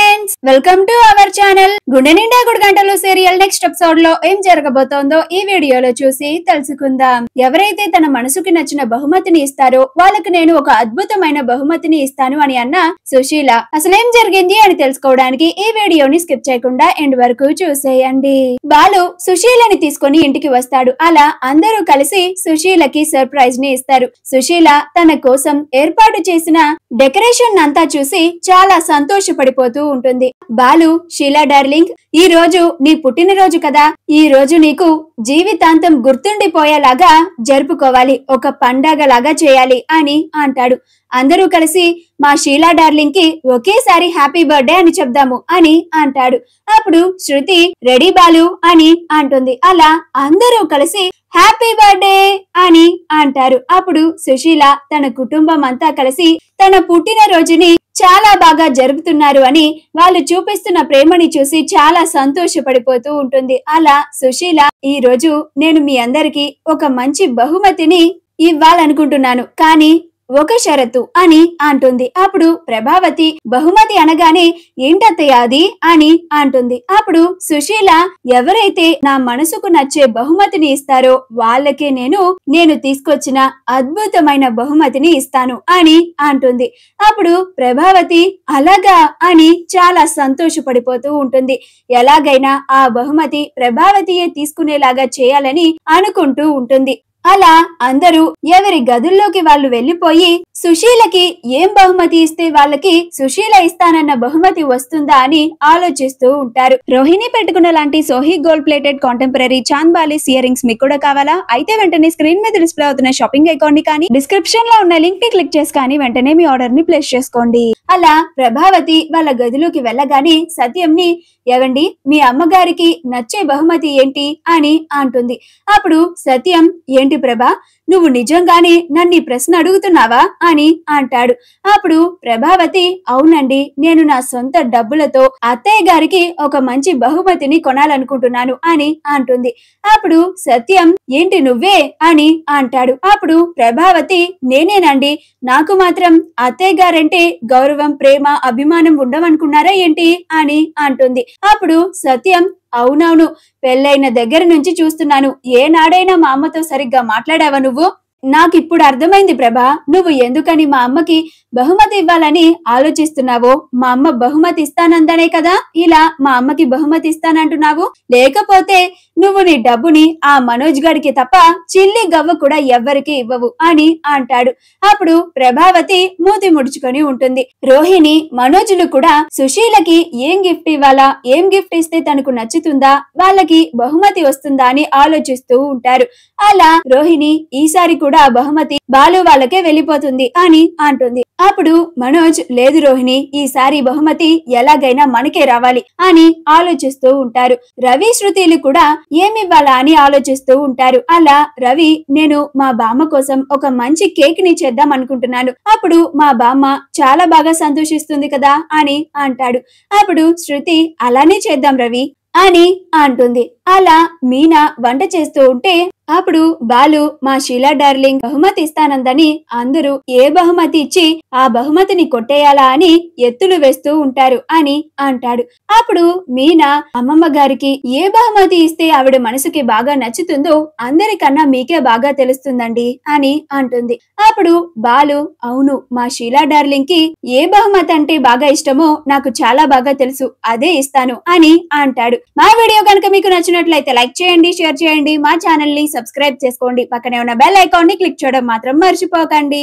Friends, welcome to our channel. గుండె నిండా గుడి గంటలు సీరియల్ నెక్స్ట్ ఎపిసోడ్ లో ఏం జరగబోతోందో ఈ వీడియోలో చూసి తెలుసుకుందాం. ఎవరైతే తన మనసుకి నచ్చిన బహుమతిని ఇస్తారో వాళ్ళకి నేను ఒక అద్భుతమైన బహుమతిని ఇస్తాను అని అన్న సుశీల అసలేం జరిగింది అని తెలుసుకోవడానికి ఈ వీడియోని స్కిప్ చేయకుండా ఎండ్ వరకు చూసేయండి. బాలు సుశీలని తీసుకొని ఇంటికి వస్తాడు. అలా అందరూ కలిసి సుశీలకి సర్ప్రైజ్ ని ఇస్తారు. సుశీల తన కోసం ఏర్పాటు చేసిన డెకరేషన్ అంతా చూసి చాలా సంతోషపడిపోతూ ఉంటుంది. బాలు, షీలా డార్లింగ్, ఈ రోజు నీ పుట్టినరోజు కదా, ఈ రోజు నీకు జీవితాంతం గుర్తుండిపోయేలాగా జరుపుకోవాలి, ఒక పండగ లాగా చేయాలి అని అంటాడు. అందరూ కలిసి మా షీలా డార్లింగ్ కి ఒకేసారి హ్యాపీ బర్త్డే అని చెప్దాము అని అంటాడు. అప్పుడు శృతి రెడీ బాలు అని అంటుంది. అలా అందరూ కలిసి హ్యాపీ బర్త్డే అని అంటారు. అప్పుడు సుశీల తన కుటుంబం అంతా కలిసి తన పుట్టినరోజుని చాలా బాగా జరుపుతున్నారు అని వాళ్ళు చూపిస్తున్న ప్రేమని చూసి చాలా సంతోషపడిపోతూ ఉంటుంది. అలా సుశీల, ఈ రోజు నేను మీ అందరికి ఒక మంచి బహుమతిని ఇవ్వాలనుకుంటున్నాను, కానీ ఒక షరతు అని అంటుంది. అప్పుడు ప్రభావతి బహుమతి అనగానే ఏంటత్తయ్య అది అని అంటుంది. అప్పుడు సుశీల, ఎవరైతే నా మనసుకు నచ్చే బహుమతిని ఇస్తారో వాళ్ళకే నేను తీసుకొచ్చిన అద్భుతమైన బహుమతిని ఇస్తాను అని అంటుంది. అప్పుడు ప్రభావతి అలాగా అని చాలా సంతోషపడిపోతూ ఉంటుంది. ఎలాగైనా ఆ బహుమతి ప్రభావతియే తీసుకునేలాగా చేయాలని అనుకుంటూ ఉంటుంది. అలా అందరూ ఎవరి గదుల్లోకి వాళ్ళు వెళ్లిపోయి సుశీలకి ఏం బహుమతి ఇస్తే వాళ్ళకి సుశీల ఇస్తానన్న బహుమతి వస్తుందా అని ఆలోచిస్తూ ఉంటారు. రోహిణి పెట్టుకున్న లాంటి సోహీ gold plated contemporary Chand బాలీస్ ear rings మీకు కూడా కావాలా? అయితే వెంటనే స్క్రీన్ మీద డిస్ప్లే అవుతున్న షాపింగ్ అకౌంట్ ని కానీ డిస్క్రిప్షన్ లో ఉన్న లింక్ ని క్లిక్ చేసి కానీ వెంటనే మీ ఆర్డర్ ని ప్లేస్ చేసుకోండి. అలా ప్రభావతి వాళ్ళ గదిలోకి వెళ్ళగానే సత్యంని, ఏవండి మీ అమ్మగారికి నచ్చే బహుమతి ఏంటి అని అంటుంది. అప్పుడు సత్యం, ఏంటి ప్రభా, నువ్వు నిజంగానే నన్ను ఈ ప్రశ్న అడుగుతున్నావా అని అంటాడు. అప్పుడు ప్రభావతి, అవునండి, నేను నా సొంత డబ్బులతో అత్తయ్య గారికి ఒక మంచి బహుమతిని కొనాలనుకుంటున్నాను అని అంటుంది. అప్పుడు సత్యం, ఏంటి నువ్వే అని అంటాడు. అప్పుడు ప్రభావతి, నేనేనండి, నాకు మాత్రం అత్తయ్య గారంటే గౌరవం, ప్రేమ, అభిమానం ఉండవనుకున్నారా ఏంటి అని అంటుంది. అప్పుడు సత్యం, అవునవును, పెళ్ళైన దగ్గర నుంచి చూస్తున్నాను, ఏనాడైనా మా అమ్మతో సరిగ్గా మాట్లాడావా నువ్వు? నాకిప్పుడు అర్థమైంది ప్రభా, నువ్వు ఎందుకని మా అమ్మకి బహుమతి ఇవ్వాలని ఆలోచిస్తున్నావో. మా అమ్మ బహుమతి ఇస్తానందనే కదా ఇలా మా అమ్మకి బహుమతి ఇస్తానంటున్నావు, లేకపోతే నువ్వు నీ డబ్బుని ఆ మనోజ్ గడికి తప్ప చిల్లి గవ్వ కూడా ఎవ్వరికి ఇవ్వవు అని అంటాడు. అప్పుడు ప్రభావతి మూతి ముడుచుకొని ఉంటుంది. రోహిణి, మనోజులు కూడా సుశీలకి ఏం గిఫ్ట్ ఇవ్వాలా, ఏం గిఫ్ట్ ఇస్తే తనకు నచ్చుతుందా, వాళ్ళకి బహుమతి వస్తుందా అని ఆలోచిస్తూ ఉంటారు. అలా రోహిణి, ఈసారి కూడా బహుమతి బాలు వాళ్ళకే వెళ్ళిపోతుంది అని అంటుంది. అప్పుడు మనోజ్, లేదు రోహిణి, ఈసారి బహుమతి ఎలాగైనా మనకే రావాలి అని ఆలోచిస్తూ ఉంటారు. రవి, శృతిలు కూడా ఏమివ్వాలా అని ఆలోచిస్తూ ఉంటారు. అలా రవి, నేను మా బామ్మ కోసం ఒక మంచి కేక్ ని చేద్దాం అనుకుంటున్నాను, అప్పుడు మా బామ్మ చాలా బాగా సంతోషిస్తుంది కదా అని అంటాడు. అప్పుడు శృతి, అలానే చేద్దాం రవి అని అంటుంది. అలా మీనా వంట చేస్తూ ఉంటే అప్పుడు బాలు, మా షీలా డార్లింగ్ బహుమతి ఇస్తానందని అందరూ ఏ బహుమతి ఇచ్చి ఆ బహుమతిని కొట్టేయాలా అని ఎత్తులు వేస్తూ ఉంటారు అని అంటాడు. అప్పుడు మీనా, అమ్మమ్మ గారికి ఏ బహుమతి ఇస్తే ఆవిడ మనసుకి బాగా నచ్చుతుందో అందరికన్నా మీకే బాగా తెలుస్తుందండి అని అంటుంది. అప్పుడు బాలు, అవును, మా షీలా డార్లింగ్ కి ఏ బహుమతి అంటే బాగా ఇష్టమో నాకు చాలా బాగా తెలుసు, అదే ఇస్తాను అని అంటాడు. మా వీడియో కనుక మీకు నచ్చినట్లయితే లైక్ చేయండి, షేర్ చేయండి, మా ఛానల్ ని సబ్స్క్రైబ్ చేసుకోండి, పక్కనే ఉన్న బెల్ ఐకాన్ ని క్లిక్ చేయడం మాత్రం మర్చిపోకండి.